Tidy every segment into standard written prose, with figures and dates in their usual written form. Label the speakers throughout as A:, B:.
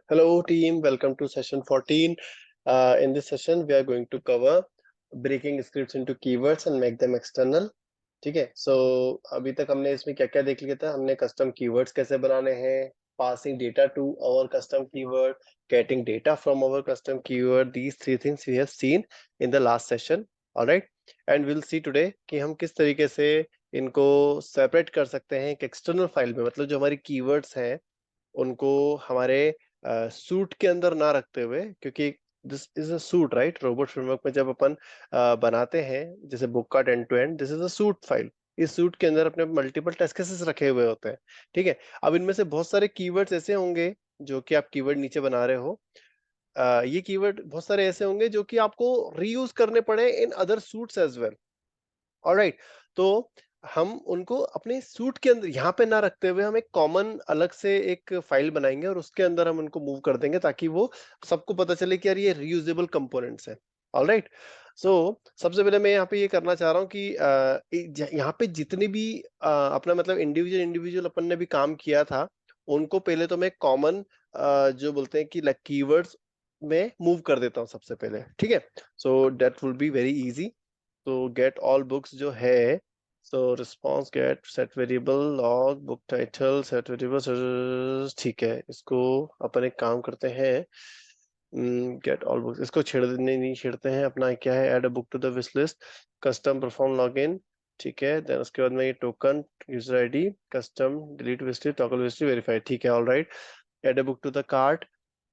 A: Hello team, welcome to session 14. In this session, we are going to cover breaking scripts into keywords and make them external. ठीक है, so अभी तक हमने इसमें क्या क्या देख लिया था. हमने कस्टम कीवर्ड्स कैसे बनाने हैं, passing data to our custom keyword, getting data from our custom keyword. These three things we have seen in the last session. All right, and we'll see today कि हम किस तरीके से इनको सेपरेट कर सकते हैं एक एक्सटर्नल फाइल में. मतलब जो हमारी कीवर्ड्स हैं उनको हमारे सूट के अंदर ना रखते हुए, क्योंकि this is a suite, right. Robot framework में जब अपन बनाते हैं जैसे बुक का end to end, this is a suite file. इस सूट के अंदर अपने मल्टीपल टेस्ट केसेस रखे हुए होते हैं. ठीक है, अब इनमें से बहुत सारे कीवर्ड्स ऐसे होंगे जो कि आप कीवर्ड नीचे बना रहे हो. ये कीवर्ड बहुत सारे ऐसे होंगे जो कि आपको रीयूज करने पड़े in other suites as well. Alright, तो हम उनको अपने सूट के अंदर यहाँ पे ना रखते हुए हम एक कॉमन अलग से एक फाइल बनाएंगे और उसके अंदर हम उनको मूव कर देंगे ताकि वो सबको पता चले कि यार ये रीयूजेबल कंपोनेंट्स हैं. ऑलराइट, सो सबसे पहले मैं यहाँ पे ये करना चाह रहा हूँ कि यहाँ पे जितने भी अपना मतलब इंडिविजुअल इंडिविजुअल अपन ने भी काम किया था उनको पहले तो मैं कॉमन जो बोलते हैं कि कीवर्ड्स में मूव कर देता हूँ सबसे पहले. ठीक है, so that will be very easy. तो गेट ऑल बुक्स जो है, so response get set variable log book title set variable. ठीक है, इसको अपन एक काम करते हैं, गेट ऑल बुक्स इसको छेड़ने नहीं छेड़ते हैं. अपना क्या है, add a book to the wish list, custom perform login. ठीक है, देन उसके बाद में ये token user ID custom delete wish list toggle wish list verify. ठीक है, all right. Add a book to the cart,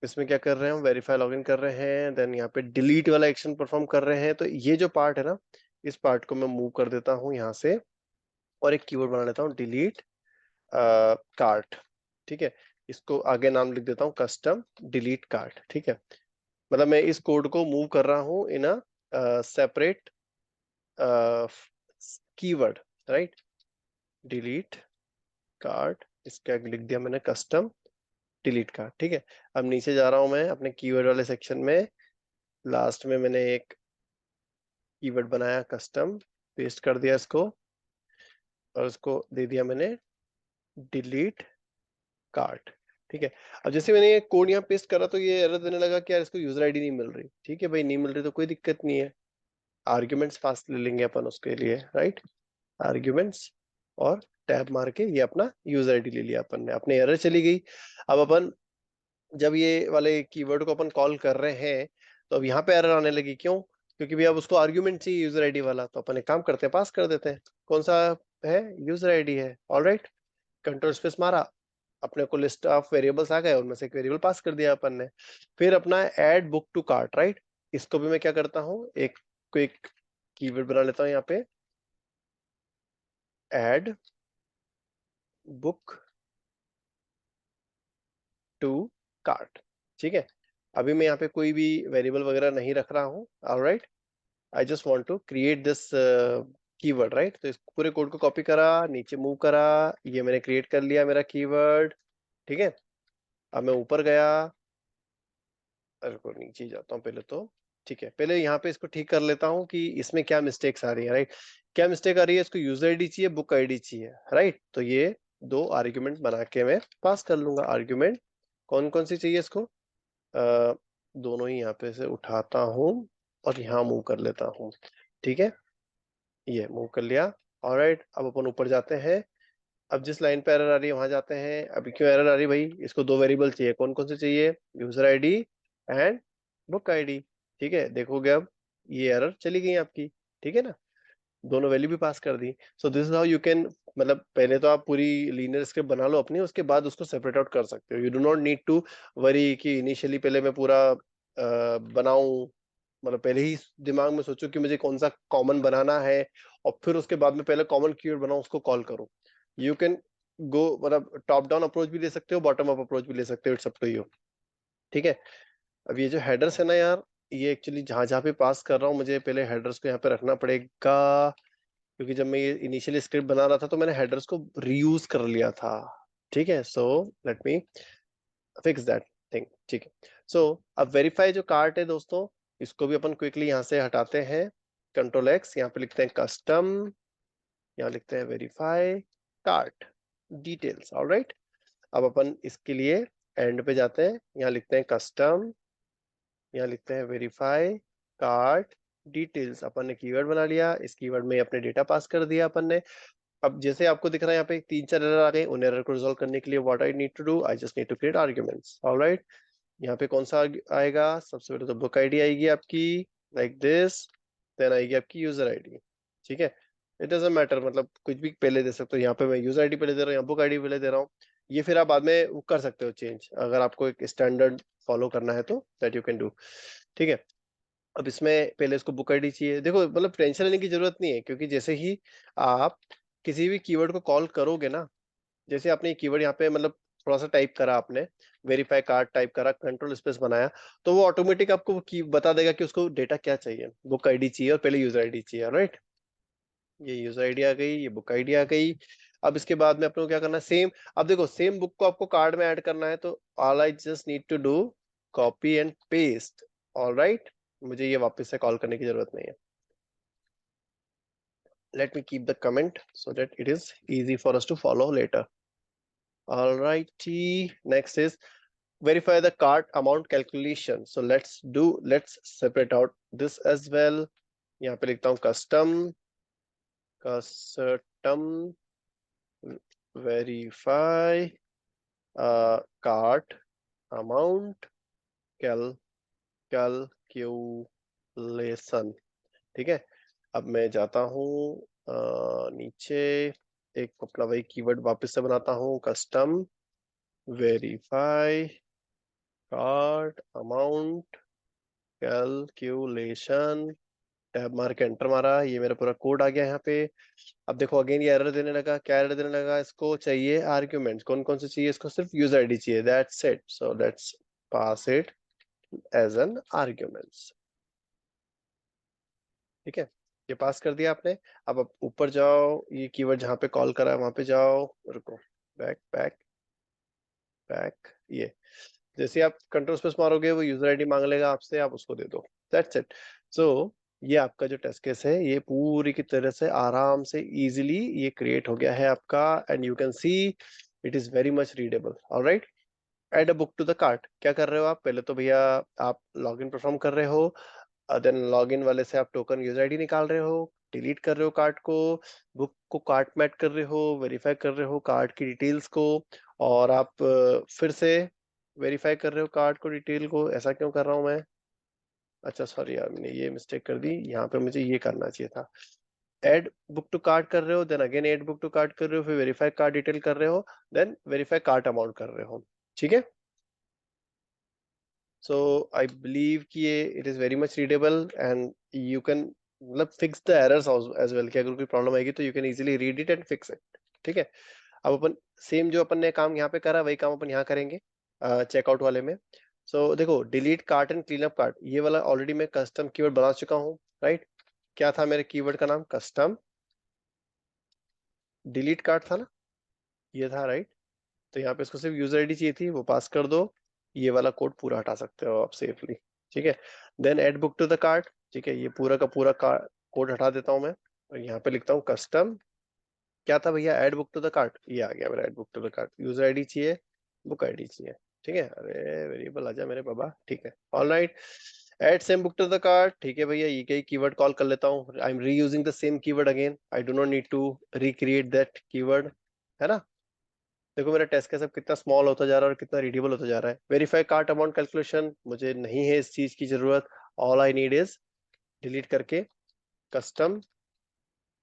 A: इसमें क्या कर रहे हैं हम, वेरीफाई लॉगिन कर रहे हैं. देन यहाँ पे डिलीट वाला एक्शन परफॉर्म कर रहे हैं. तो ये जो पार्ट है ना, इस पार्ट को मैं मूव कर देता हूँ यहाँ से और एक कीवर्ड बना लेता हूँ डिलीट कार्ट. ठीक है, इसको आगे नाम लिख देता हूँ कस्टम डिलीट कार्ट. ठीक है, मतलब मैं इस कोड को मूव कर रहा हूँ in a separate keyword, right. Delete cart, इसके आगे लिख दिया मैंने कस्टम डिलीट कार्ट. ठीक है, अब नीचे जा रहा हूं मैं अपने कीवर्ड वाले सेक्शन में. लास्ट में मैंने एक कीवर्ड बनाया कस्टम, पेस्ट कर दिया इसको और इसको दे दिया मैंने डिलीट कार्ट. ठीक है, अब जैसे मैंने ये कोड यहाँ पेस्ट करा तो ये एरर देने लगा कि यार इसको यूजर आईडी नहीं मिल रही. ठीक है भाई, नहीं मिल रही तो कोई दिक्कत नहीं है, आर्ग्यूमेंट्स पास ले लेंगे अपन उसके लिए, राइट. आर्ग्यूमेंट्स और टैब मार के ये अपना यूजर आईडी ले लिया अपन ने, अपने एरर चली गई. अब अपन जब ये वाले कीवर्ड को अपन कॉल कर रहे हैं तो अब यहाँ पे एरर आने लगी. क्यों? क्योंकि भैया अब उसको आर्ग्यूमेंट चाहिए यूजर आईडी वाला. तो अपन एक काम करते हैं, पास कर देते हैं. कौन सा है, यूजर आईडी है. ऑलराइट, कंट्रोल स्पेस मारा, अपने को लिस्ट ऑफ वेरिएबल्स आ गए, उनमें से एक वेरिएबल पास कर दिया अपन ने. फिर अपना add book to cart, right. इसको भी मैं क्या करता हूँ, एक क्विक कीवर्ड बना लेता हूँ यहाँ पे, ऐड बुक टू कार्ट. ठीक है, अभी मैं यहाँ पे कोई भी वेरिएबल वगैरह नहीं रख रहा हूँ. Alright, I just want to create this keyword, right. तो इस पूरे कोड को कॉपी करा, नीचे मूव करा, ये मैंने क्रिएट कर लिया मेरा कीवर्ड. ठीक है, अब मैं ऊपर गया, अरे नीचे जाता हूँ पहले तो. ठीक है, पहले यहाँ पे इसको ठीक कर लेता हूँ कि इसमें क्या मिस्टेक्स आ रही है, राइट. क्या मिस्टेक आ रही है, इसको यूजर आईडी चाहिए, बुक आईडी चाहिए, राइट. तो ये दो आर्ग्यूमेंट बना के मैं पास कर लूंगा. आर्ग्यूमेंट कौन कौन सी चाहिए इसको, दोनों ही यहाँ पे से उठाता हूँ और यहाँ मूव कर लेता हूँ. ठीक है, ये मूव कर लिया. ऑलराइट, अब अपन ऊपर जाते हैं. अब जिस लाइन पे एरर आ रही है वहां जाते हैं. अभी क्यों एरर आ रही है भाई, इसको दो वेरिएबल चाहिए. कौन कौन से चाहिए, user ID and book ID. ठीक है, देखोगे अब ये एरर चली गई आपकी. ठीक है ना, दोनों वैल्यू भी पास कर दी. So this is how you can, मतलब पहले तो आप पूरी लीनियर स्क्रिप्ट बना लो अपनी, उसके बाद उसको सेपरेट आउट कर सकते हो. You do not need to worry कि इनिशियली पहले मैं पूरा बनाऊं, मतलब पहले ही दिमाग में सोचो कि मुझे कौन सा कॉमन बनाना है और फिर उसके बाद में पहले कॉमन कीवर्ड बनाऊं, उसको कॉल करूं. यू कैन गो, मतलब टॉप डाउन अप्रोच भी ले सकते हो, बॉटम अप अप्रोच भी ले सकते हो, इट्स अप टू यू. ठीक है, अब ये जो हेडर्स है ना यार, ये एक्चुअली जहां जहां पे पास कर रहा हूँ मुझे पहले हेडर्स को यहाँ पे रखना पड़ेगा, क्योंकि जब मैं ये इनिशियली स्क्रिप्ट बना रहा था तो मैंने हेडर्स को रीयूज कर लिया था. ठीक है, so let me fix that thing. ठीक है, सो अब वेरीफाई जो कार्ट है दोस्तों, इसको भी अपन क्विकली यहाँ से हटाते हैं. कंट्रोल एक्स, यहाँ पे लिखते हैं कस्टम, यहाँ लिखते हैं वेरीफाई कार्ट डिटेल्स. ऑलराइट, अब अपन इसके लिए एंड पे जाते हैं, यहाँ लिखते हैं कस्टम, यहाँ लिखते हैं वेरीफाई कार्ड डिटेल्स। अपन ने कीवर्ड बना लिया, इस कीवर्ड में अपने डेटा पास कर दिया अपन ने। अब जैसे आपको दिख रहा है यहाँ पे 3-4 एरर आ गए, उन एरर को रिजॉल्व करने के लिए what I need to do, I just need to create arguments. Alright, यहाँ पे कौन सा आएगा, सबसे पहले तो बुक आईडी आएगी आपकी लाइक दिस, देन आएगी आपकी यूजर आईडी। ठीक है, इट डजंट मैटर, मतलब कुछ भी पहले दे सकते हो। यहाँ पे मैं यूजर आईडी पहले दे रहा हूँ, यहाँ बुक आईडी पहले दे रहा हूँ। ये फिर आप बाद में कर सकते हो चेंज, अगर आपको एक स्टैंडर्ड फॉलो करना है तो दैट यू कैन डू। ठीक है, अब इसमें पहले इसको बुक आईडी चाहिए। देखो मतलब टेंशन लेने की जरूरत नहीं है, क्योंकि जैसे ही आप किसी भी कीवर्ड को कॉल करोगे ना, जैसे आपने कीवर्ड यहाँ पे मतलब थोड़ा सा टाइप करा आपने, वेरीफाई कार्ड टाइप करा, कंट्रोल स्पेस बनाया, तो वो ऑटोमेटिक आपको की बता देगा कि उसको डेटा क्या चाहिए, बुक आईडी चाहिए और पहले यूजर आईडी चाहिए। राइट, ये यूजर आईडी आ गई, ये बुक आईडी आ गई। अब इसके बाद में अपने को क्या करना है, सेम, अब देखो सेम बुक को आपको कार्ड में ऐड करना है, तो all I just need to do copy and paste. All right, मुझे ये वापस से कॉल करने की जरूरत नहीं है। Let me keep the comment so that it is easy for us to follow later. All righty, next is verify the cart amount calculation. So let's separate out this as well. यहाँ पे लिखता हूँ custom verify cart amount calculation। ठीक है, अब मैं जाता हूँ नीचे, एक अपना वही कीवर्ड वापस से बनाता हूँ, custom verify card amount calculation, tab मार के एंटर मारा, ये मेरा पूरा कोड आ गया यहाँ पे। अब देखो अगेन ये एरर देने लगा, क्या एरर देने लगा, इसको चाहिए आर्ग्यूमेंट्स, कौन कौन से चाहिए, इसको सिर्फ यूजर आईडी चाहिए, that's it. So let's pass it as an arguments. ठीक है, ये पास कर दिया आपने। अब आप ऊपर जाओ, ये कीवर्ड जहाँ पे कॉल करा है वहां पे जाओ, रुको, बैक बैक बैक, ये जैसे आप कंट्रोल स्पेस मारोगे वो यूजर आईडी मांग लेगा आपसे, आप उसको दे दो, दैट्स इट। सो ये आपका जो टेस्ट केस है, ये पूरी की तरह से आराम से इजीली ये क्रिएट हो गया है आपका, and you can see it is very much readable. Alright, add a book to the cart, क्या कर रहे हो आप, पहले तो भैया आप लॉगिन परफॉर्म कर रहे हो, देन लॉगिन वाले से आप टोकन यूजर आईडी निकाल रहे हो, डिलीट कर रहे हो कार्ड को, बुक को कार्ट में ऐड कर रहे हो, वेरीफाई कर रहे हो कार्ड की डिटेल्स को, और आप फिर से वेरीफाई कर रहे हो कार्ड को डिटेल को। ऐसा क्यों कर रहा हूं मैं, अच्छा सॉरी यार, मैंने ये मिस्टेक कर दी, यहाँ पे मुझे ये करना चाहिए था। ऐड बुक टू कार्ड कर रहे हो, then again add book to card कर रहे हो, फिर वेरीफाई कार्ड डिटेल कर रहे हो, देन वेरीफाई कार्ड अमाउंट कर रहे हो। ठीक है, सो आई बिलीव कि ये it is very much readable, and you can मतलब fix the errors as well, कि अगर कोई प्रॉब्लम आएगी तो you can easily read it and fix it. ठीक है, अब अपन सेम जो अपन ने काम यहाँ पे करा वही काम अपन यहाँ करेंगे चेकआउट वाले में। सो देखो, delete cart and clean up cart, ये वाला ऑलरेडी मैं कस्टम कीवर्ड बना चुका हूँ। राइट, क्या था मेरे कीवर्ड का नाम, कस्टम डिलीट कार्ट था ना, ये था। राइट, तो यहाँ पे इसको सिर्फ यूजर आईडी चाहिए थी, वो पास कर दो, ये वाला कोड पूरा हटा सकते हो आप सेफली। ठीक है, then add book to the cart. ठीक है, ये पूरा का पूरा कोड हटा देता हूँ मैं, और यहाँ पे लिखता हूँ कस्टम, क्या था भैया, add book to the cart, ये आ गया मेरा add book to the cart, user ID चाहिए, बुक आईडी चाहिए। ठीक है, अरे वेरिएबल आजा मेरे बाबा। ठीक है, all right, add same book to the cart. ठीक है भैया, ये कई कीवर्ड कॉल कर लेता हूँ, I am reusing the same keyword again, I do not need to recreate that keyword, है ना। देखो मेरा टेस्ट का सब कितना स्मॉल होता जा रहा है और कितना रीडेबल होता जा रहा है। वेरीफाई कार्ट अमाउंट कैलकुलेशन, मुझे नहीं है इस चीज की जरूरत, all I need is delete करके कस्टम,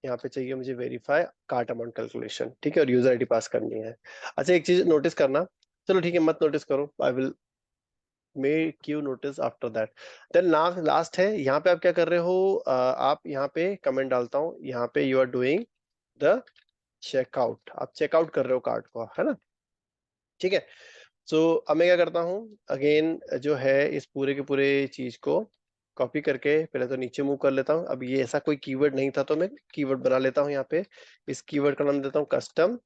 A: यहाँ पे चाहिए मुझे वेरीफाई कार्ट अमाउंट कैलकुलेशन। ठीक है, और यूजर आईडी पास करनी है। अच्छा एक चीज नोटिस करना, चलो ठीक है मत नोटिस करो, I will make you notice after that. Then last है, यहाँ पे आप क्या कर रहे हो, आप यहाँ पे कमेंट डालता हूँ, यहाँ पे you are doing the checkout, आप चेकआउट कर रहे हो कार्ड को, है ना। ठीक है, सो अब मैं क्या करता हूँ, अगेन जो है इस पूरे के पूरे चीज को कॉपी करके पहले तो नीचे मूव कर लेता हूँ। अब ये ऐसा कोई कीवर्ड नहीं था, तो मैं कीवर्ड बना लेता हूँ यहाँ पे, इस कीवर्ड का नाम देता हूँ कस्टम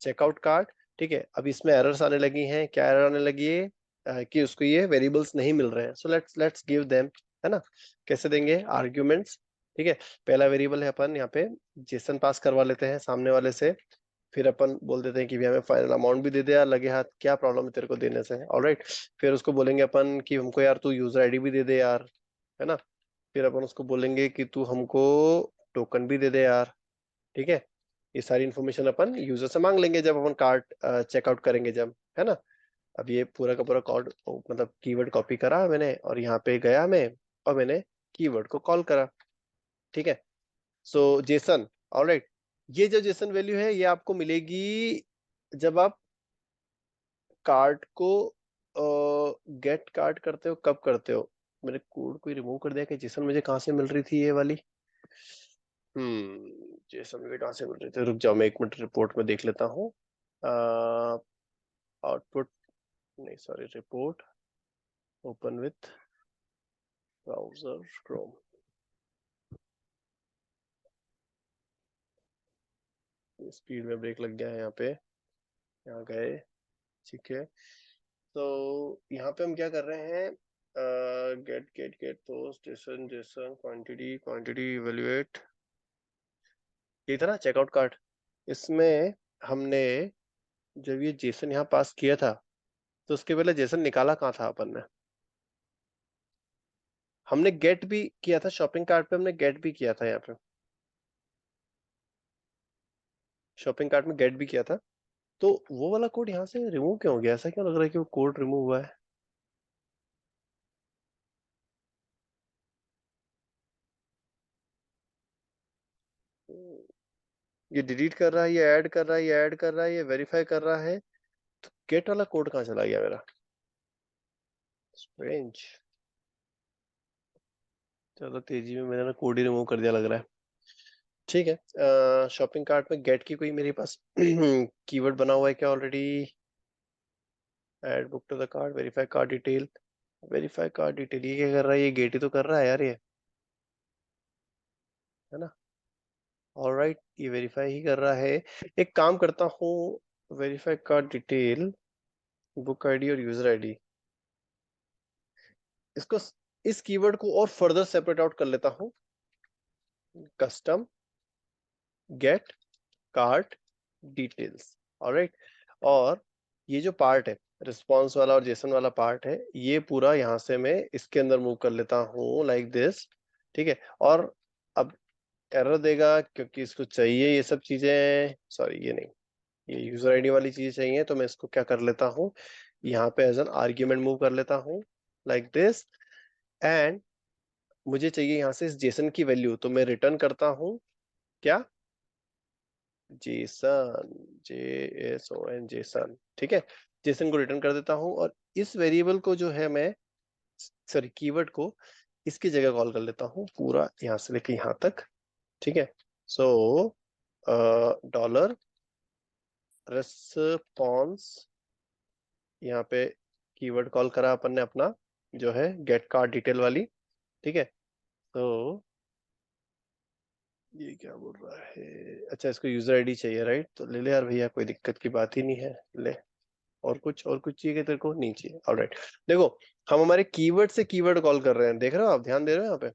A: चेकआउट कार्ड। ठीक है, अब इसमें एरर्स आने लगी हैं, क्या एरर आने लगी है, कि उसको ये वेरिएबल्स नहीं मिल रहे हैं, सो लेट्स गिव देम, है ना। कैसे देंगे, आर्ग्यूमेंट्स। ठीक है, पहला वेरिएबल है अपन यहाँ पे जेसन पास करवा लेते हैं सामने वाले से, फिर अपन बोल देते हैं कि भी हमें फाइनल अमाउंट भी दे दे यार, लगे हाथ, क्या प्रॉब्लम है तेरे को देने से, ऑलराइट। फिर उसको बोलेंगे अपन कि हमको यार तू यूजर आईडी भी दे दे यार, है ना। फिर अपन उसको बोलेंगे कि तू हमको टोकन भी दे दे यार, ठीक है। ये सारी इन्फॉर्मेशन अपन यूजर से मांग लेंगे जब अपन कार्ड चेकआउट करेंगे जब, है ना। अब ये पूरा का पूरा कोड मतलब कीवर्ड कॉपी करा मैंने और यहाँ पे गया मैं और मैंने कीवर्ड को कॉल करा, ठीक है। सो जेसन, ऑलराइट। ये जो जेसन वैल्यू है ये आपको मिलेगी जब आप कार्ड को गेट कार्ड करते हो, कब करते हो। मैंने कोड को रिमूव कर दिया कि जेसन मुझे कहाँ से मिल रही थी ये वाली। जेसन मुझे कहाँ से मिल रही थी, रुक जाओ मैं 1 मिनट रिपोर्ट में देख लेता हूँ। आउटपुट नहीं, sorry, report open with browser Chrome. Speed में ब्रेक लग गया है यहाँ पे, यहाँ गए, ठीक है। तो यहाँ पे हम क्या कर रहे हैं, get get get post JSON JSON quantity quantity evaluate, ये था ना चेकआउट कार्ड। इसमें हमने जब ये जेसन यहाँ पास किया था तो उसके पहले जेसन निकाला कहाँ था अपन ने। हमने गेट भी किया था शॉपिंग कार्ट पे, हमने गेट भी किया था यहाँ पे, शॉपिंग कार्ट में गेट भी किया था। तो वो वाला कोड यहाँ से रिमूव क्यों हो गया, ऐसा क्यों लग रहा है कि वो कोड रिमूव हुआ है। ये डिलीट कर रहा है, ये ऐड कर रहा है, ये ऐड कर रहा है, ये वेरीफाई कर रहा है, तो गेट वाला कोड कहाँ चला गया मेरा, स्ट्रेंज। चलो तेजी में मैंने ना कोड ही रिमूव कर दिया लग रहा है, ठीक है। शॉपिंग कार्ट में गेट की कोई मेरे पास कीवर्ड बना हुआ है क्या already. Add book to the card, verify card detail, verify card detail, ये क्या कर रहा है, ये गेट ही तो कर रहा है यार ये, है ना। ऑलराइट, ये वेरीफाई ही कर रहा है। एक काम करता हूँ, verify card detail, book ID और यूजर आईडी, इसको, इस कीवर्ड को और फर्दर सेपरेट आउट कर लेता हूँ। Custom get card details, alright. और ये जो पार्ट है रिस्पॉन्स वाला और जेसन वाला पार्ट है, ये पूरा यहाँ से मैं इसके अंदर मूव कर लेता हूँ लाइक दिस, ठीक है। और अब एरर देगा क्योंकि इसको चाहिए ये सब चीजें, सॉरी ये नहीं, ये यूजर आईडी वाली चीज चाहिए, तो मैं इसको क्या कर लेता हूँ, यहाँ पे एज एन आर्ग्यूमेंट मूव कर लेता हूँ लाइक दिस। एंड मुझे चाहिए यहाँ से इस जेसन की वैल्यू, तो मैं रिटर्न करता हूँ क्या, जेसन, JSON जेसन, ठीक है। जेसन को रिटर्न कर देता हूँ और इस वेरिएबल को जो है मैं, सॉरी कीवर्ड को इसकी जगह कॉल कर लेता हूँ पूरा यहाँ से लेके यहाँ तक, ठीक है। सो डॉलर रेस्पॉन्स, यहाँ पे कीवर्ड कॉल करा अपन ने अपना जो है गेट कार्ड डिटेल वाली, ठीक है। तो ये क्या बोल रहा है, अच्छा इसको यूजर आईडी चाहिए, राइट, तो ले ले यार भैया, कोई दिक्कत की बात ही नहीं है, ले। और कुछ चाहिए कि तेरे को, नहीं चाहिए, ऑलराइट। देखो हम हमारे कीवर्ड से कीवर्ड कॉल कर रहे हैं, देख रहे हो आप, ध्यान दे रहे हो यहाँ पे।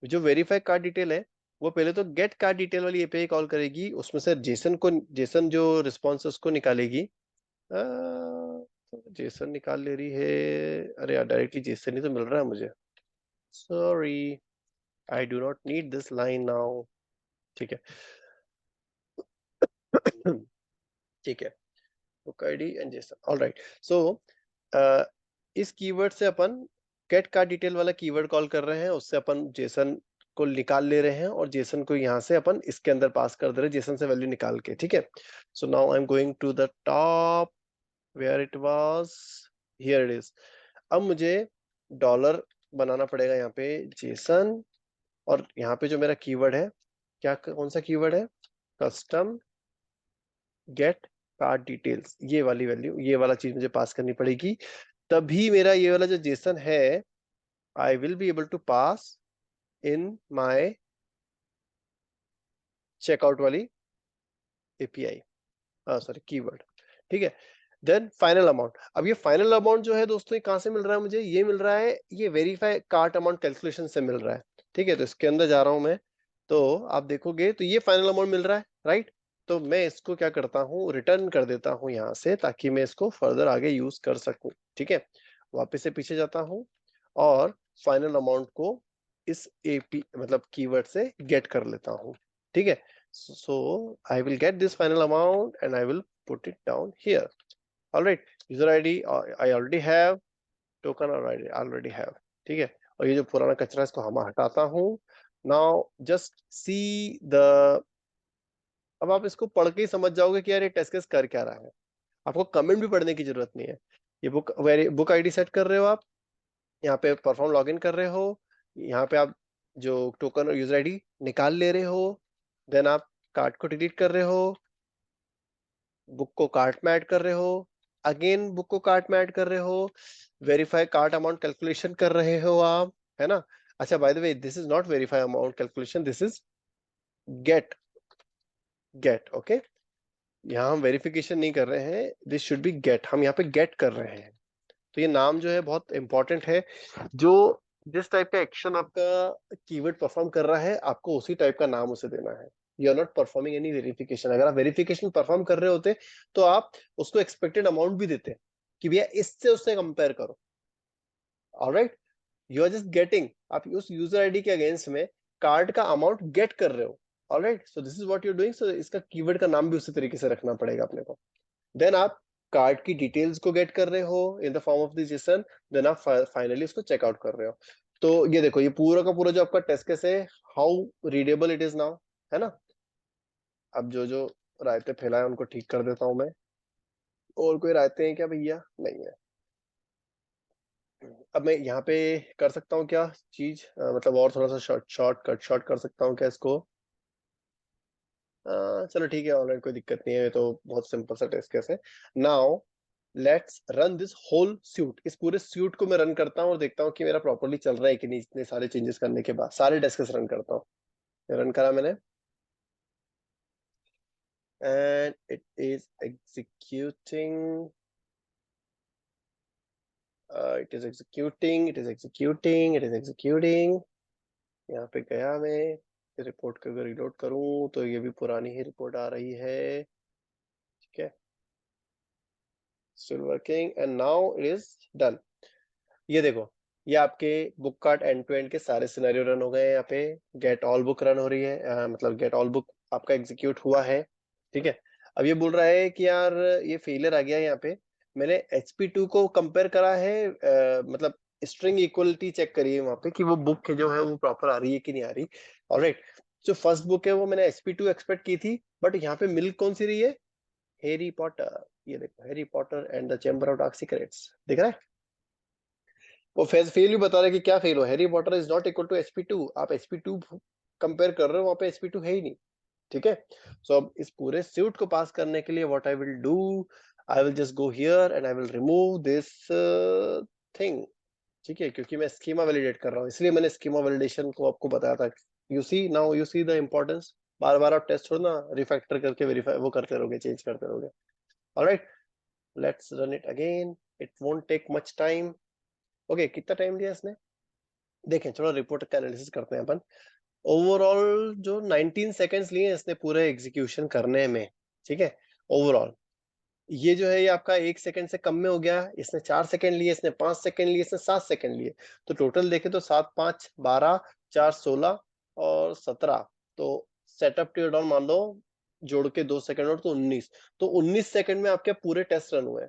A: जो वेरीफाई कार्ड डिटेल है वो पहले तो गेट कार्ड डिटेल वाली एपीआई कॉल करेगी, उसमें से जेसन को, जेसन जो रिस्पॉन्स है उसको निकालेगी। तो जेसन निकाल ले रही है, अरे यार डायरेक्टली जेसन ही तो मिल रहा है मुझे, sorry, I do not need this line now, ठीक है। ठीक है, book ID and JSON, alright. So इस कीवर्ड से अपन गेट का डिटेल वाला कीवर्ड कॉल कर रहे हैं, उससे अपन जेसन को निकाल ले रहे हैं और जेसन को यहाँ से अपन इसके अंदर पास कर दे रहे हैं, जेसन से वैल्यू निकाल के, ठीक है। So now I am going to the top where it was, here it is. अब मुझे डॉलर बनाना पड़ेगा यहाँ पे जेसन, और यहाँ पे जो मेरा कीवर्ड है, क्या कौन सा कीवर्ड है, कस्टम गेट कार्ड डिटेल्स, ये वाली वैल्यू, ये वाला चीज मुझे पास करनी पड़ेगी, तभी मेरा ये वाला जो जेसन है I will be able to pass in my checkout वाली एपीआई, सॉरी कीवर्ड, ठीक है। देन फाइनल अमाउंट, अब ये फाइनल अमाउंट जो है दोस्तों ये कहां से मिल रहा है मुझे, ये मिल रहा है ये वेरीफाई कार्ट अमाउंट कैलकुलेशन से मिल रहा है, ठीक है। तो इसके अंदर जा रहा हूं मैं, तो आप देखोगे तो ये फाइनल अमाउंट मिल रहा है, राइट। तो मैं इसको क्या करता हूँ, रिटर्न कर देता हूँ यहाँ से, ताकि मैं इसको फर्दर आगे यूज कर सकूं। ठीक है, वापस से पीछे जाता हूँ और फाइनल अमाउंट को इस एपी मतलब कीवर्ड से गेट कर लेता हूँ। ठीक है, so I will get this final amount and I will put it down here. All right, user ID I already have, token already have. ठीक है, और ये जो पुराना कचरा इसको हम हटाता हूँ। Now just see the, अब आप इसको पढ़ के ही समझ जाओगे कि यार ये टेस्ट केस कर क्या रहा है। आपको कमेंट भी पढ़ने की जरूरत नहीं है। ये बुक आईडी सेट कर रहे हो आप, यहाँ पे परफॉर्म लॉगिन कर रहे हो, यहाँ पे आप जो टोकन और यूजर आईडी निकाल ले रहे हो, देन आप कार्ड को डिलीट कर रहे हो, बुक को कार्ट में ऐड कर रहे हो, अगेन बुक को कार्ट में ऐड कर रहे हो, वेरीफाई कार्ट अमाउंट कैलकुलेशन कर रहे हो आप, है ना। अच्छा, by the way this is not verify amount calculation, this is get get. Okay, यहाँ हम वेरिफिकेशन नहीं कर रहे हैं, दिस शुड बी गेट, हम यहाँ पे गेट कर रहे हैं। तो ये नाम जो है बहुत इंपॉर्टेंट है। जो जिस टाइप का एक्शन आपका कीवर्ड परफॉर्म कर रहा है, आपको उसी टाइप का नाम उसे देना है। You are not performing any verification. अगर आप वेरिफिकेशन परफॉर्म कर रहे होते तो आप उसको एक्सपेक्टेड अमाउंट भी देते कि भैया इससे उससे कंपेयर करो। Alright, you are just getting, आप उस यूजर आईडी के अगेंस्ट में कार्ड का अमाउंट गेट कर रहे हो। Alright, so this is what you are doing. So इसका कीवर्ड का नाम भी उसी तरीके से रखना पड़ेगा अपने को। देन आप कार्ड की डिटेल्स को गेट कर रहे हो in the form of this JSON, then आप फाइनली उसको चेकआउट कर रहे हो। तो ये देखो, ये पूरा का पूरा जो आपका टेस्ट केस है, how readable it is now, है ना। अब जो जो रायते फैलाए उनको ठीक कर देता हूं मैं। और कोई रायते हैं क्या भैया? नहीं है। अब मैं यहाँ पे कर सकता हूँ क्या चीज, मतलब और थोड़ा सा शॉर्ट कर सकता हूँ क्या इसको? चलो ठीक है, ऑनलाइन कोई दिक्कत नहीं है, ये तो बहुत सिंपल सा टेस्ट केस है। Now let's run this whole suite. इस पूरे सूट को मैं रन करता हूँ और देखता हूँ कि मेरा प्रॉपर्ली चल रहा है कि नहीं। इतने सारे चेंजेस करने के बाद सारे टेस्ट केस रन करता हूँ। रन करा मैंने and it is executing, it is executing, it is executing, it is executing. यहाँ पे गया मैं, रिपोर्ट को अगर रिलोड करूँ तो ये भी पुरानी ही रिपोर्ट आ रही है। ठीक है, still working and now it is done. ये देखो, ये आपके book cart end to end के सारे सिनेरियो रन हो गए हैं। यहाँ पे गेट ऑल बुक रन हो रही है, मतलब गेट ऑल बुक आपका एग्जीक्यूट हुआ है। ठीक है, अब ये बोल रहा है कि यार ये फेलियर आ गया है। यहाँ पे मैंने HP2 को कंपेयर करा है, मतलब स्ट्रिंग इक्वलिटी चेक करी है वहां पे कि वो बुक जो है वो प्रॉपर आ रही है कि नहीं आ रही। ऑलराइट, जो फर्स्ट बुक है वो मैंने SP2 एक्सपेक्ट की थी, बट यहाँ पे मिल कौन सी रही है? Harry Potter. ये देखो, Harry Potter and the chamber of dark secrets, दिख रहा है? वो फेल भी बता रहा है कि क्या फेल हो, Harry Potter is not equal to SP2। आप SP2 कंपेयर कर रहे हो, वहां पे SP2 है ही नहीं। ठीक है, सो अब इस पूरे सूट को पास करने के लिए what I will do, I will just go here and I will remove this thing. ठीक है, क्योंकि मैं स्कीमा वैलिडेट कर रहा हूँ, इसलिए मैंने स्कीमा वैलिडेशन को आपको बताया था। You see now, you see the importance. बार बार आप टेस्ट छोड़ना, रिफैक्टर करके वेरीफाई वो करते रहोगे, चेंज करते रहोगे। Alright, let's run it again, it won't take much time. Okay, कितना टाइम लिया इसने? देखें, थोड़ा रिपोर्ट का एनालिसिस करते हैं अपन। ओवरऑल जो 19 सेकंड्स लिए इसने पूरे एग्जीक्यूशन करने में। ठीक है, ओवरऑल ये जो है ये आपका 1 सेकंड से कम में हो गया। इसने 4 सेकंड लिए, इसने 5 सेकंड लिए, इसने 7 सेकंड लिए। तो टोटल देखें तो 7 5 12, 4 16 और 17। तो सेटअप टिल डाउन मान लो, जोड़ के 2 सेकंड और तो 19। तो 19 सेकंड में आपके पूरे टेस्ट रन हुए,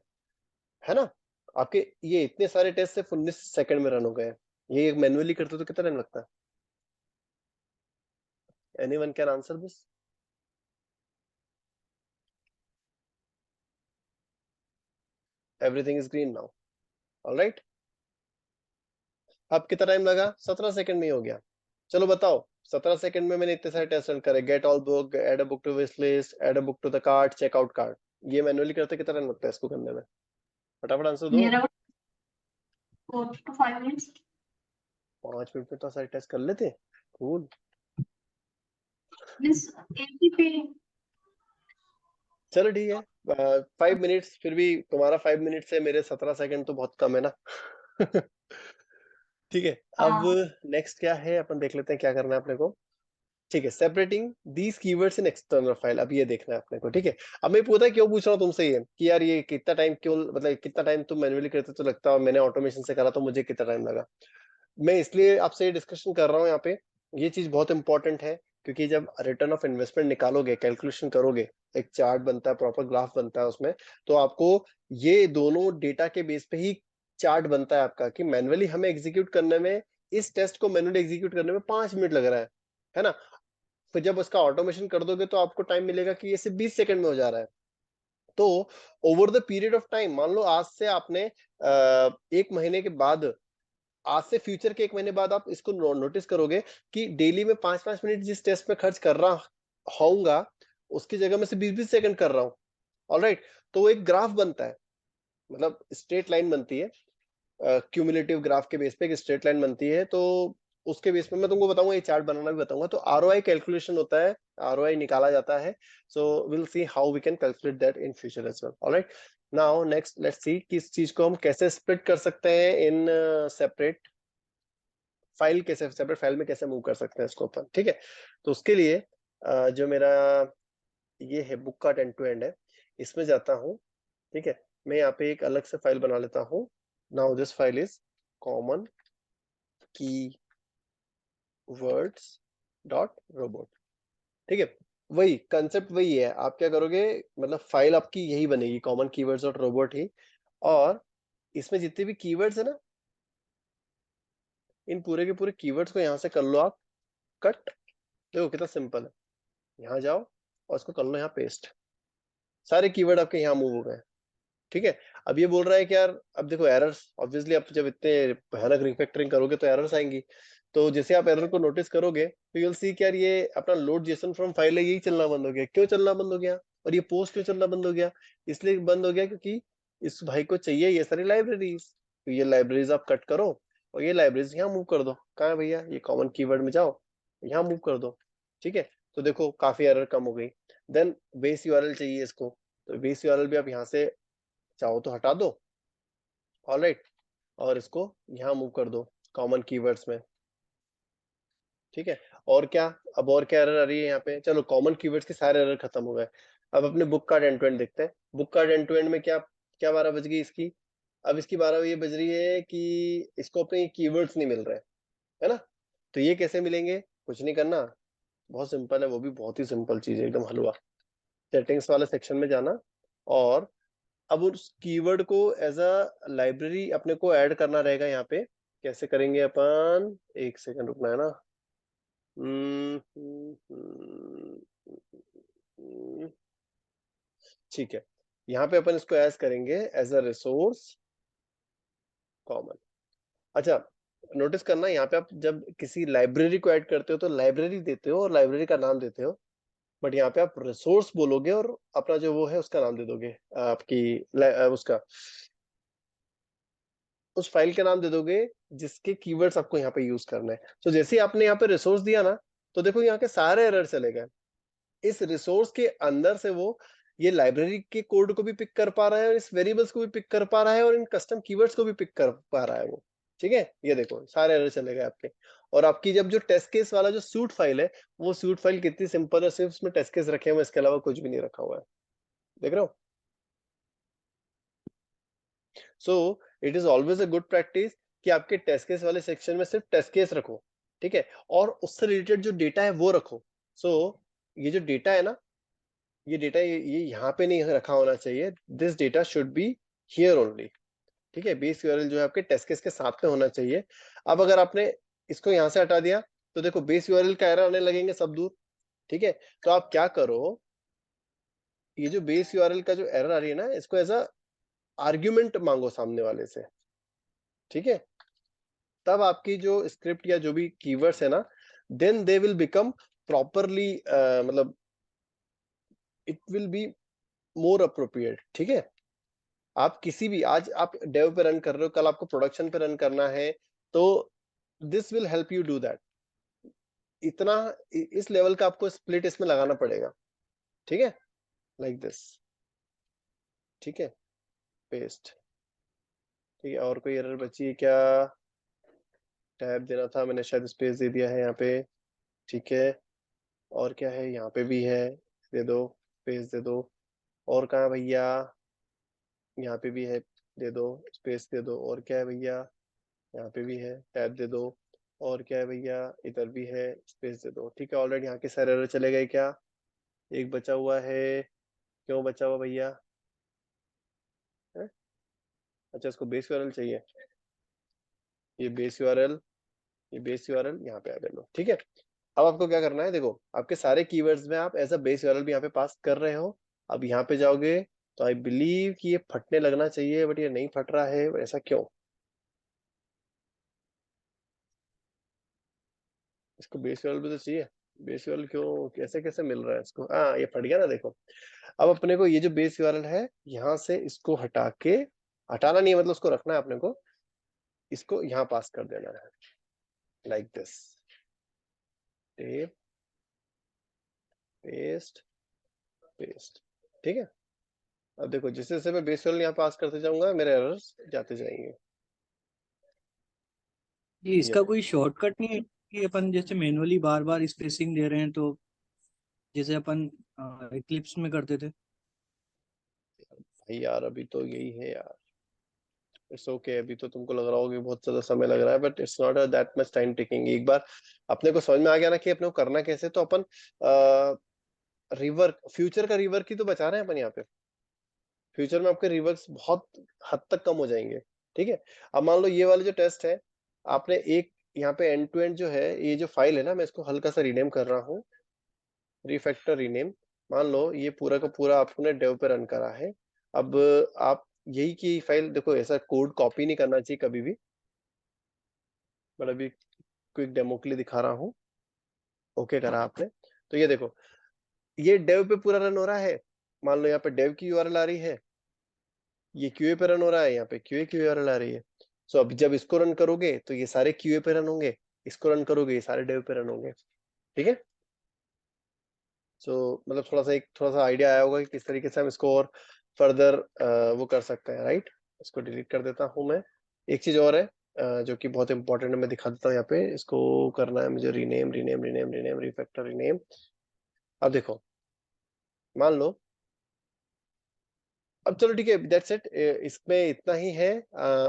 A: है ना। आपके ये इतने सारे टेस्ट सिर्फ 19 सेकंड में रन हो गए। ये मैन्युअली करते तो कितना टाइम लगता है? Anyone can answer this? Everything is green now. Alright, अब कितना टाइम लगा? 17 सेकंड में ही हो गया। चलो बताओ, 17 सेकंड में मैंने इतने सारे टेस्ट रन करे, get all book, add a book to wish list, add a book to the cart, check out cart. ये मैन्युअली करते कितना टाइम लगता है इसको करने में? फटाफट आंसर दो।
B: Near about 4 to 5 minutes.
A: 5 minute में तो सारे टेस्ट कर लेते। कूल।
B: This 80 पे
A: चलो ठीक है, 5 मिनट्स, फिर भी तुम्हारा 5 मिनट से मेरे 17 सेकंड तो बहुत कम है ना। ठीक है, अब नेक्स्ट क्या है अपन देख लेते हैं, क्या करना है अपने को। ठीक है, separating these keywords in external file, अब ये देखना है अपने को, ठीक है। अब मैं पता है क्यों पूछ रहा हूँ तुमसे ये कि यार ये कितना टाइम, क्यों मतलब कितना टाइम तुम मैन्युअली करते तो लगता है, मैंने ऑटोमेशन से करा तो मुझे कितना टाइम लगा। मैं इसलिए आपसे ये डिस्कशन कर रहा हूँ यहाँ पे, ये चीज बहुत इंपॉर्टेंट है, क्योंकि जब रिटर्न ऑफ इन्वेस्टमेंट निकालोगे, कैलकुलेशन करोगे, एक चार्ट बनता है, प्रॉपर ग्राफ बनता है उसमें, तो आपको ये दोनों डेटा के बेस पे ही चार्ट बनता है आपका, कि मैनुअली हमें एग्जीक्यूट करने में, इस टेस्ट को मैनुअली एग्जीक्यूट करने में 5 मिनट लग रहा है ना। फिर जब उसका ऑटोमेशन कर दोगे तो आपको टाइम मिलेगा कि ये सिर्फ 20 सेकंड में हो जा रहा है। तो over the period of time, मान लो आज से आपने 1 महीने के बाद, आज से फ्यूचर के 1 महीने बाद आप इसको नोटिस करोगे कि डेली में 5-5 मिनट जिस टेस्ट में खर्च कर रहा होऊंगा, उसकी जगह में से 20-20 सेकंड कर रहा हूँ। ऑलराइट, तो एक ग्राफ बनता है, मतलब स्ट्रेट लाइन बनती है, क्यूमुलेटिव ग्राफ के बेस पे एक स्ट्रेट लाइन बनती है। तो उसके बेस पे मैं तुमको बताऊंगा, ये चार्ट बनाना भी बताऊंगा। तो आरओआई कैलकुलेशन होता है, आरओआई निकाला जाता है। So will see how we can calculate that in future as well. Alright, now next let's see कि इस चीज को हम कैसे स्प्लिट कर सकते हैं इन सेपरेट फाइल, कैसे सेपरेट फाइल में कैसे मूव कर सकते हैं इसको अपन, ठीक है। तो उसके लिए जो मेरा ये है बुक का एंड टू एंड है, इसमें जाता हूँ, ठीक है। मैं यहाँ पे एक अलग से फाइल बना लेता हूँ। Now this file is common की वर्ड्स डॉट रोबोट, ठीक है। वही कंसेप्ट वही है, आप क्या करोगे, मतलब फाइल आपकी यही बनेगी, कॉमन कीवर्ड्स डॉट रोबोट ही। और इसमें जितने भी कीवर्ड्स है ना, इन पूरे के पूरे कीवर्ड्स को यहाँ से कर लो आप कट। देखो कितना सिंपल है, यहाँ जाओ और इसको कर लो यहाँ पेस्ट, सारे कीवर्ड आपके यहाँ मूव हो गए, ठीक है। अब ये बोल रहा है कि यार, अब देखो एरर्स, ऑब्वियसली आप जब इतने भयानक रिफैक्टरिंग करोगे तो एरर्स आएंगी। तो जैसे आप एरर को नोटिस करोगे तो यूल सी कि यार ये अपना लोड जेसन फ्रॉम फाइल है, यही चलना बंद हो गया। क्यों चलना बंद हो गया, और ये पोस्ट क्यों चलना बंद हो गया? इसलिए बंद हो गया क्योंकि इस भाई को चाहिए ये सारी लाइब्रेरीज, तो ये लाइब्रेरीज आप कट करो और ये लाइब्रेरीज यहाँ मूव कर दो। कहाँ है भैया, ये कॉमन कीवर्ड में जाओ, यहाँ मूव कर दो, ठीक है। तो देखो काफी एरर कम हो गई। देन बेस यूआरएल चाहिए इसको, तो बेस यूआरएल भी आप यहाँ से चाहो तो हटा दो। ऑलराइट, और इसको यहाँ मूव कर दो कॉमन कीवर्ड्स में, ठीक है। और क्या, अब और क्या एरर आ रही है यहाँ पे? चलो कॉमन कीवर्ड्स के सारे एरर खत्म हो गए। अब अपने book card end to end देखते हैं। Book card end to end में क्या क्या 12 बज गई इसकी? अब इसकी 12 ये बज रही है कि इसको अपने कीवर्ड्स नहीं मिल रहे, है ना। तो ये कैसे मिलेंगे? कुछ नहीं करना, बहुत सिंपल है, वो भी बहुत ही सिंपल चीज है, एकदम हलवा। सेटिंग्स वाले सेक्शन में जाना, और अब उस कीवर्ड को एज अ लाइब्रेरी अपने को ऐड करना रहेगा यहाँ पे। कैसे करेंगे अपन, एक सेकंड रुकना है ना। ठीक है, यहाँ पे अपन इसको ऐड करेंगे एज अ रिसोर्स कॉमन। अच्छा, नोटिस करना यहाँ पे आप जब किसी लाइब्रेरी को ऐड करते हो तो लाइब्रेरी देते हो और लाइब्रेरी का नाम देते हो, बट यहाँ पे आप रिसोर्स बोलोगे और अपना जो वो है उसका नाम दे दोगे, आपकी उसका उस फाइल का नाम दे दोगे जिसके कीवर्ड्स आपको यहाँ पे यूज करना है। तो जैसे ही आपने यहाँ पे रिसोर्स दिया ना, तो देखो यहाँ के सारे एरर चले गए। इस रिसोर्स के अंदर से वो ये लाइब्रेरी के कोड को भी पिक कर पा रहा है, और इस वेरिएबल्स को भी पिक कर पा रहा है, और इन कस्टम कीवर्ड्स को भी पिक कर पा रहा है वो, ठीक है। ये देखो सारे एरर चले गए आपके। और आपकी जब जो टेस्ट केस वाला जो सूट फाइल है, वो सूट फाइल कितनी सिंपल है, सिर्फ उसमें टेस्ट केस रखे हुए हैं, इसके अलावा कुछ भी नहीं रखा हुआ है, देख रहे हो। So it is always a good practice कि आपके टेस्ट केस वाले सेक्शन में सिर्फ टेस्ट केस रखो, ठीक है, और उससे रिलेटेड जो डेटा है वो रखो। सो ये जो डेटा है ना, ये डेटा ये यहाँ पे नहीं रखा होना चाहिए, this data should be here only, ठीक है। बेस यूआरएल जो है आपके टेस्ट केस के साथ में होना चाहिए। अब अगर आपने इसको यहाँ से हटा दिया तो देखो बेस यूआरएल का एरर आने लगेंगे सब दूर, ठीक है। तो आप क्या करो, ये जो बेस यूआरएल का जो एरर आ रही है ना, इसको एज अ आर्ग्यूमेंट मांगो सामने वाले से, ठीक है। तब आपकी जो स्क्रिप्ट या जो भी कीवर्ड्स है ना, then they will become properly, मतलब it will be more appropriate, ठीक है। आप किसी भी, आज आप डेव पे रन कर रहे हो, कल आपको प्रोडक्शन पे रन करना है, तो this will help you do that. इतना इस लेवल का आपको स्प्लिट इसमें लगाना पड़ेगा, ठीक है, लाइक दिस, ठीक है, पेस्ट, ठीक है। और कोई एरर बची है क्या? टैब देना था मैंने, शायद स्पेस दे दिया है यहाँ पे, ठीक है। और क्या है, यहाँ पे भी है, दे दो, स्पेस दे दो। और कहाँ भैया, यहाँ पे भी है, दे दो, स्पेस दे दो। और क्या है भैया, यहाँ पे भी है, टैब दे दो। और क्या है भैया, इधर भी है, स्पेस दे दो। ठीक है, ऑलरेडी यहाँ के सारे एरर चले गए क्या? एक बचा हुआ है, क्यों बचा हुआ भैया है? अच्छा, इसको बेस यूआरएल चाहिए, ये बेस यूआरएल, ये बेस यूआरएल यहाँ पे आ लो। ठीक है, अब आपको क्या करना है, देखो आपके सारे कीवर्ड्स में आप एज अ बेस यूआरएल भी यहाँ पे पास कर रहे हो। अब यहाँ पे जाओगे तो आई बिलीव कि ये फटने लगना चाहिए, बट ये नहीं फट रहा है, ऐसा क्यों? इसको बेस यूआरएल भी तो चाहिए, बेस यूआरएल क्यों, कैसे कैसे मिल रहा है इसको? हाँ, ये फट गया ना, देखो। अब अपने को ये जो बेस यूआरएल है, यहाँ से इसको हटा के, हटाना नहीं है मतलब उसको रखना है अपने को, इसको यहाँ पास कर देना है, like this, tape, paste, paste. ठीक है, अब देखो जैसे जैसे मैं बेस यूआरएल यहाँ पास करते जाऊंगा, मेरे एरर्स जाते जाएंगे।
B: ये
A: ये
B: इसका कोई शॉर्टकट नहीं है कि अपन जैसे मैनुअली बार बार स्पेसिंग दे रहे हैं, तो जैसे अपन इक्लिप्स में करते थे?
A: भाई यार, अभी तो यही है यार, इट्स ओके। अभी तो तुमको लग रहा होगा कि बहुत ज्यादा समय लग रहा है, but it's not that much time taking. एक बार अपने को समझ में आ गया ना कि अपने को करना कैसे, तो अपन रिवर्क, फ्यूचर का रिवर्क ही तो बचा रहे हैं अपन यहाँ पे। फ्यूचर में आपके रिवर्क्स बहुत हद तक कम हो जाएंगे। ठीक है, अब मान लो ये वाले जो टेस्ट है, आपने एक यहाँ पे एंड टू एंड जो है, ये जो फाइल है ना, मैं इसको हल्का सा रीनेम कर रहा हूँ, रिफैक्टर रीनेम। मान लो ये पूरा का पूरा आपने डेव पे रन करा है। अब आप यही की फाइल देखो, ऐसा कोड कॉपी नहीं करना चाहिए कभी भी, बट अभी क्विक डेमो के लिए दिखा रहा हूँ। ओके करा आपने, तो ये देखो, ये डेव पे पूरा रन हो रहा है। मान लो यहाँ पे डेव की यूआरएल आ रही है, ये क्यूए पे रन हो रहा है, यहाँ पे क्यूए की यूआरएल आ रही है। सो अब जब इसको रन करोगे तो ये सारे क्यूए पे रन होंगे, इसको रन करोगे ये सारे डेव पे रन होंगे। ठीक है, सो मतलब थोड़ा सा आइडिया आया होगा कि किस तरीके से हम इसको और फर्दर वो कर सकते हैं, राइट? इसको डिलीट कर देता हूं मैं। एक चीज और है जो कि बहुत इंपॉर्टेंट है, मैं दिखा देता हूँ यहाँ पे। इसको करना है मुझे rename, rename, rename, rename, refactor rename. अब देखो, मान लो, अब चलो ठीक है, दैट्स इट, इसमें इतना ही है।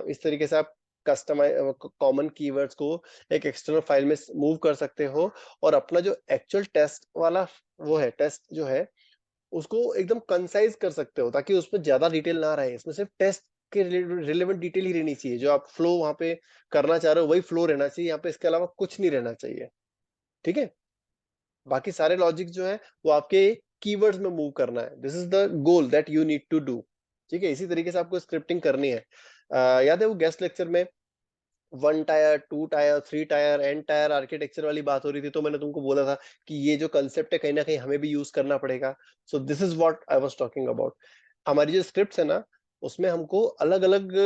A: इस तरीके से आप कस्टमाइज कॉमन कीवर्ड्स को एक एक्सटर्नल फाइल में मूव कर सकते हो, और अपना जो एक्चुअल टेस्ट वाला वो है, टेस्ट जो है, उसको एकदम कंसाइज कर सकते हो, ताकि उसमें ज्यादा डिटेल ना रहे। इसमें सिर्फ टेस्ट के रिलेवेंट डिटेल ही रहनी चाहिए, जो आप फ्लो वहां पे करना चाह रहे हो वही फ्लो रहना चाहिए यहाँ पे, इसके अलावा कुछ नहीं रहना चाहिए। ठीक है, बाकी सारे लॉजिक जो है वो आपके कीवर्ड्स में मूव करना है। This is the goal that you need to do. ठीक है, इसी तरीके से आपको स्क्रिप्टिंग करनी है। याद है वो गेस्ट लेक्चर में 1 tier, 2 tier, 3 tier, N tier architecture वाली बात हो रही थी, तो मैंने तुमको बोला था कि ये जो कंसेप्ट है कहीं ना कहीं हमें भी यूज करना पड़ेगा। सो this is what I was talking about. हमारी जो स्क्रिप्ट है ना, उसमें हमको अलग अलग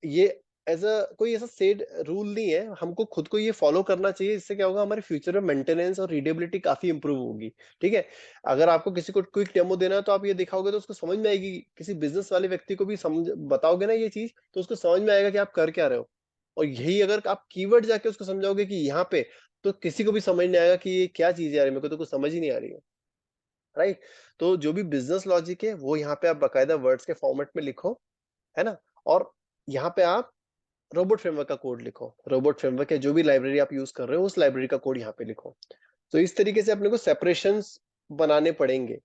A: ये एज अ कोई ऐसा सेड रूल नहीं है, हमको खुद को ये फॉलो करना चाहिए। इससे क्या होगा, हमारे फ्यूचर में मेंटेनेंस और रीडेबिलिटी काफी इंप्रूव होगी। ठीक है, अगर आपको किसी को क्विक डेमो देना है तो आप ये दिखाओगे तो उसको समझ में आएगी। किसी बिजनेस वाले व्यक्ति को भी समझ बताओगे ना ये चीज, तो उसको समझ में आएगा कि आप कर क्या रहे हो। और यही अगर आप कीवर्ड जाके उसको समझाओगे कि यहाँ पे, तो किसी को भी समझ नहीं आएगा कि ये क्या चीज है यार, मेरे को तो कुछ समझ ही नहीं आ रही है, राइट? तो जो भी बिजनेस लॉजिक है वो यहाँ पे आप बकायदा वर्ड्स के फॉर्मेट में लिखो, है ना? और यहाँ पे आप रोबोट फ्रेमवर्क का कोड लिखो, रोबोट फ्रेमवर्क है जो भी लाइब्रेरी आप यूज कर रहे हो उस लाइब्रेरी का कोड यहाँ पे लिखो। तो इस तरीके से अपने को सेपरेशंस बनाने पड़ेंगे।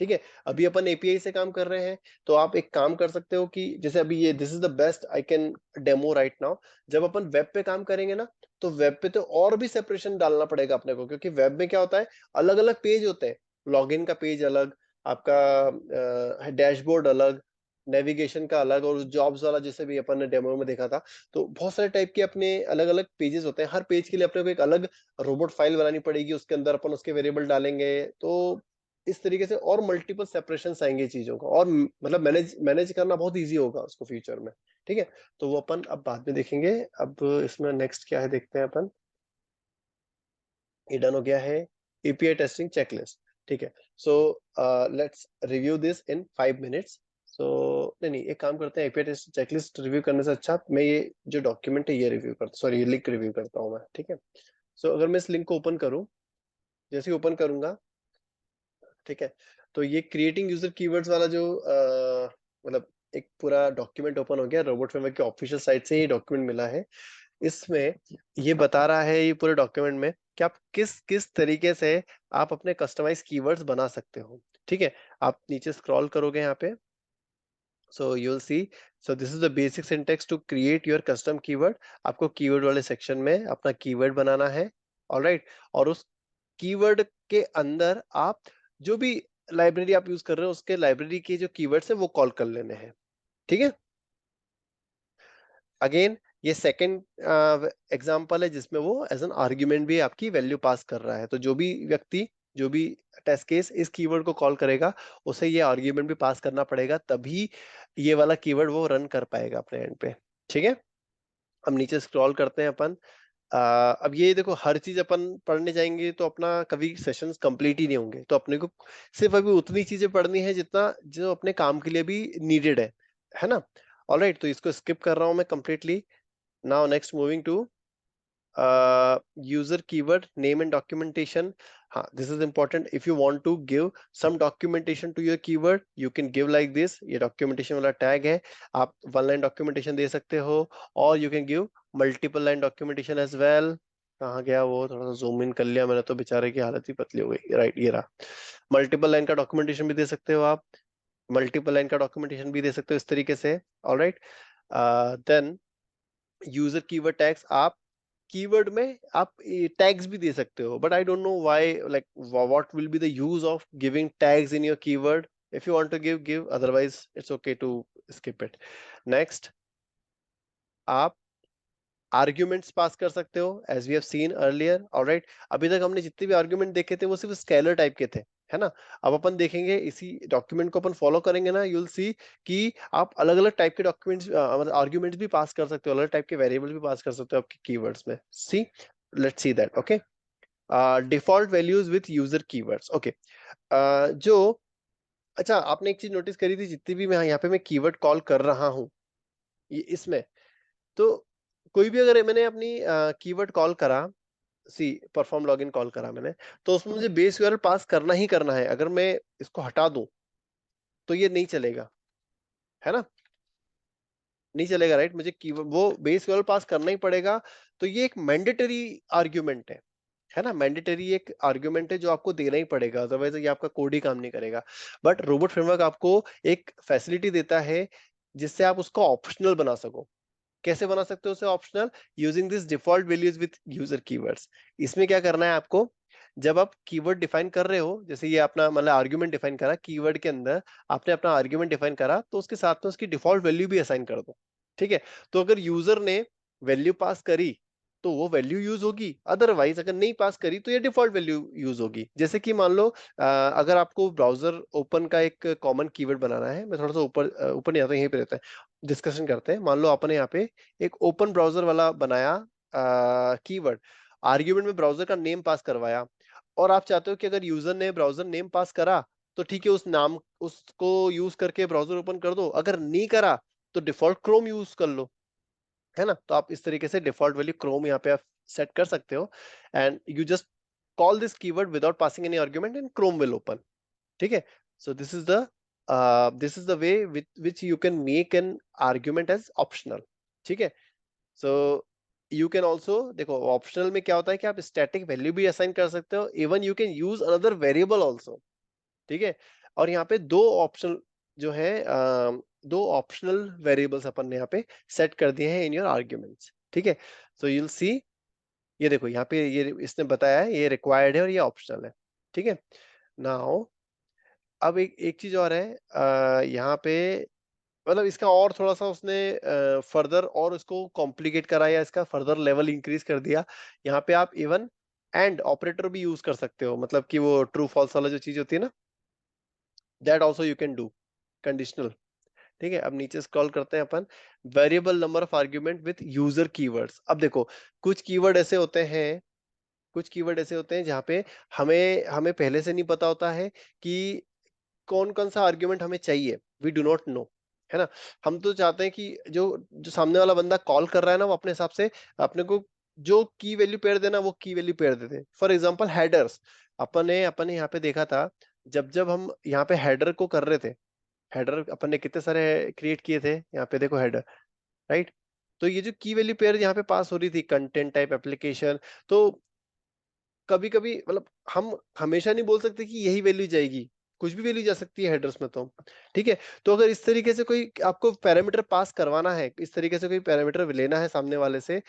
A: ठीक है, अभी अपन एपीआई से काम कर रहे हैं, तो आप एक काम कर सकते हो कि जैसे अभी ये this is the best I can demo right now. जब अपन वेब पे काम करेंगे ना, तो वेब पे तो और भी सेपरेशन डालना पड़ेगा अपने को, क्योंकि वेब में क्या होता है, अलग अलग पेज होते हैं। लॉगिन का पेज अलग, आपका डैशबोर्ड अलग, नेविगेशन का अलग, और जॉब्स वाला जैसे भी अपन ने डेमो में देखा था। तो बहुत सारे टाइप के अपने अलग अलग पेजेस होते हैं, हर पेज के लिए अपने को एक अलग रोबोट फाइल बनानी पड़ेगी, उसके अंदर अपन उसके वेरिएबल डालेंगे। तो इस तरीके से और मल्टीपल सेपरेशन आएंगे चीजों का, और मतलब मैनेज मैनेज करना बहुत इजी होगा उसको फ्यूचर में। ठीक है, तो वो अपन अब बाद में देखेंगे। अब इसमें नेक्स्ट क्या है देखते हैं अपन। ये डन हो गया है, एपीआई टेस्टिंग चेकलिस्ट। ठीक है, so let's review this in 5 minutes. So नहीं, एक काम करते हैं, एपीआई टेस्टिंग चेकलिस्ट रिव्यू करने से अच्छा मैं ये जो डॉक्यूमेंट है ये रिव्यू करता, सॉरी ये लिंक रिव्यू करता हूँ मैं। ठीक है, सो अगर मैं इस लिंक को ओपन करूँ, जैसे ही ओपन करूंगा, ठीक है, तो ये क्रिएटिंग यूजर कीवर्ड्स वाला जो मतलब एक पूरा डॉक्यूमेंट ओपन हो गया, रोबोट फ्रेमवर्क की ऑफिशियल साइट से ये डॉक्यूमेंट मिला है। इसमें ये बता रहा है ये पूरे डॉक्यूमेंट में कि आप किस किस तरीके से आप अपने कस्टमाइज कीवर्ड्स बना सकते हो। ठीक है, आप नीचे स्क्रॉल करोगे यहाँ पे, so you'll see, so this is the basic syntax to create your custom keyword। आपको कीवर्ड वाले सेक्शन में अपना कीवर्ड बनाना है, ऑलराइट, और उस कीवर्ड के अंदर आप जो भी लाइब्रेरी आप यूज कर रहे हो उसके लाइब्रेरी के जो कीवर्ड्स है वो कॉल कर लेने हैं। ठीक है, अगेन ये सेकंड एग्जांपल है जिसमें वो एज एन आर्ग्यूमेंट भी आपकी वैल्यू पास कर रहा है। तो जो भी व्यक्ति, जो भी टेस्ट केस इस कीवर्ड को कॉल करेगा उसे ये आर्ग्यूमेंट भी पास करना पड़ेगा, तभी ये वाला कीवर्ड वो रन कर पाएगा अपने एंड पे। ठीक है, अब नीचे स्क्रॉल करते हैं अपन। अब ये देखो, हर चीज अपन पढ़ने जाएंगे तो अपना कभी सेशंस कंप्लीट ही नहीं होंगे, तो अपने को सिर्फ अभी उतनी चीजें पढ़नी है जितना जो अपने काम के लिए भी नीडेड है ना। ऑलराइट, तो इसको स्किप कर रहा हूं मैं completely. Now next moving to user keyword name and documentation। हाँ, this is important। if you want to give some documentation to your keyword you can give like this। ये documentation वाला tag है, आप one line documentation दे सकते हो, और you can give multiple line documentation as well। कहाँ गया वो, थोड़ा सा जूम इन कर लिया मैंने तो बेचारे की हालत ही पतली हो गई। राइट, ये रहा। मल्टीपल लाइन का डॉक्यूमेंटेशन भी दे सकते हो आप, मल्टीपल लाइन का डॉक्यूमेंटेशन भी दे सकते हो इस तरीके से। Alright, then user keyword tags, आप कीवर्ड में आप टैग्स भी दे सकते हो, but I don't know why, like what will be the use of giving tags in your keyword. If you want to give give, otherwise it's okay to skip it. Next, आप arguments pass कर सकते हो as we have seen earlier. Alright, अभी तक हमने जितने भी argument देखे थे वो सिर्फ स्केलर टाइप के थे, है ना। अब अपन देखेंगे, इसी डॉक्यूमेंट को अपन फॉलो करेंगे ना, यूल सी कि आप अलग अलग टाइप के डॉक्यूमेंट्स मतलब आर्ग्यूमेंट्स भी पास कर सकते हो, अलग टाइप के वेरिएबल भी पास कर सकते हो आपके कीवर्ड्स में। See, let's see that. Okay, default values with user keywords. Okay, जो, अच्छा, आपने एक चीज नोटिस करी थी, जितनी भी मैं यहाँ पे मैं कीवर्ड कॉल कर रहा हूँ ये इसमें, तो कोई भी अगर मैंने अपनी कीवर्ड कॉल करा, सी परफॉर्म लॉगिन कॉल करा मैंने, तो उसमें मुझे बेस यूआरएल पास करना ही करना है। अगर मैं इसको हटा दूं तो ये नहीं चलेगा, है ना, नहीं चलेगा। राइट, मुझे कीवर्ड वो बेस यूआरएल पास करना ही पड़ेगा। तो ये एक मैंडेटरी आर्ग्यूमेंट है ना, मैंडेटरी एक आर्ग्यूमेंट है जो आपको देना ही पड़ेगा, अदरवाइज ये आपका कोड ही काम नहीं करेगा। बट रोबोट फ्रेमवर्क आपको एक फैसिलिटी देता है जिससे आप उसको ऑप्शनल बना सको। कैसे बना सकते हो उसे optional? Using this default values with user keywords. इसमें क्या करना है आपको, जब आप कीवर्ड डिफाइन कर रहे हो, जैसे ये अपना मतलब आर्ग्यूमेंट डिफाइन करा कीवर्ड के अंदर, आपने अपना आर्ग्यूमेंट डिफाइन करा, तो उसके साथ में उसकी डिफॉल्ट वैल्यू भी असाइन कर दो। ठीक है, तो अगर यूजर ने वैल्यू पास करी तो वो वैल्यू यूज होगी, अदरवाइज अगर नहीं पास करी तो ये डिफॉल्ट वैल्यू यूज होगी। जैसे कि मान लो अगर आपको ब्राउजर ओपन का एक कॉमन कीवर्ड बनाना है, मैं थोड़ा सा ऊपर ऊपर नहीं आता, यहीं पे रहता है, डिस्कशन करते हैं। मान लो आपने यहाँ पे एक ओपन ब्राउजर वाला बनाया कीवर्ड, आर्ग्यूमेंट में ब्राउजर का नेम पास करवाया, और आप चाहते हो कि अगर यूजर ने ब्राउजर नेम पास करा तो ठीक है, उस नाम उसको यूज करके ब्राउजर ओपन कर दो, अगर नहीं करा तो डिफॉल्ट क्रोम यूज कर लो, है ना। तो आप इस तरीके से डिफॉल्ट वैल्यू क्रोम यहाँ पे आप सेट कर सकते हो, and you just call this keyword without passing any argument and Chrome will open. ठीक है, so this is the way with which you can make an argument as optional. ठीक है, सो यू कैन ऑल्सो, देखो optional में क्या होता है कि आप स्टैटिक वैल्यू भी असाइन कर सकते हो, even you can use another variable also. ठीक है, और यहाँ पे दो ऑप्शन जो है, दो ऑप्शनल वेरिएबल्स अपन ने यहाँ पे सेट कर दिए हैं इन योर आर्ग्यूमेंट्स। ठीक है, सो यूल सी, ये देखो यहाँ पे ये इसने बताया है ये रिक्वायर्ड है और ये ऑप्शनल है। ठीक है, नाउ अब एक एक चीज और है, यहाँ पे मतलब इसका और थोड़ा सा उसने फर्दर और इसको कॉम्प्लिकेट करा या इसका फर्दर लेवल इंक्रीज कर दिया। यहाँ पे आप इवन एंड ऑपरेटर भी यूज कर सकते हो, मतलब कि वो ट्रू फॉल्स वाला जो चीज होती है ना, that also you can do, conditional. ठीक है, अब नीचे स्क्रॉल करते हैं अपन, variable number of argument with user keywords. अब देखो, कुछ कीवर्ड ऐसे होते हैं, कुछ कीवर्ड ऐसे होते हैं जहाँ पे हमें हमें पहले से नहीं पता होता है कि कौन कौन सा आर्ग्यूमेंट हमें चाहिए, वी डू नॉट नो, है ना। हम तो चाहते हैं कि जो जो सामने वाला बंदा कॉल कर रहा है ना, वो अपने हिसाब से अपने को जो की वैल्यू पेयर देना वो की वैल्यू पेयर दे दे। फॉर एग्जांपल हेडर्स, अपन ने यहाँ पे देखा था, जब हम यहाँ पे हेडर को कर रहे थे, हेडर अपन ने कितने सारे क्रिएट किए थे, यहाँ पे देखो हेडर, राइट। तो ये जो की वैल्यू पेयर यहाँ पे पास हो रही थी, कंटेंट टाइप एप्लीकेशन, तो कभी कभी मतलब हम हमेशा नहीं बोल सकते कि यही वैल्यू जाएगी, कुछ भी वैल्यू जा सकती है हेडर्स में, तो ठीक है। तो अगर इस तरीके से कोई आपको पैरामीटर पास करवाना है, इस तरीके से कोई पैरामीटर लेना है सामने वाले से,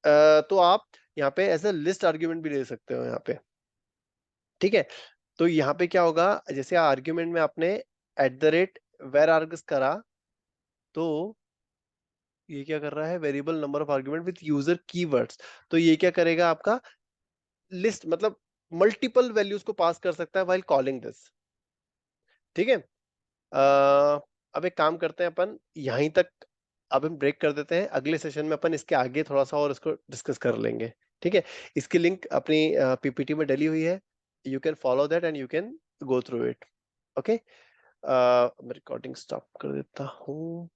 A: तो आप यहाँ पे एज अ लिस्ट आर्ग्यूमेंट भी ले सकते हो यहाँ पे, ठीक है। तो यहाँ पे क्या होगा, जैसे आर्ग्यूमेंट में आपने @var args करा, तो ये क्या कर रहा है, variable number of argument with user keywords, तो ये क्या करेगा, आपका लिस्ट मतलब मल्टीपल वैल्यूज को पास कर सकता है व्हाइल कॉलिंग दिस, ठीक है। अब एक काम करते हैं, अपन यहीं तक अब हम ब्रेक कर देते हैं, अगले सेशन में अपन इसके आगे थोड़ा सा और इसको डिस्कस कर लेंगे, ठीक है। इसकी लिंक अपनी पीपीटी में डली हुई है, you can follow that and you can go through it, okay. मैं रिकॉर्डिंग स्टॉप कर देता हूँ।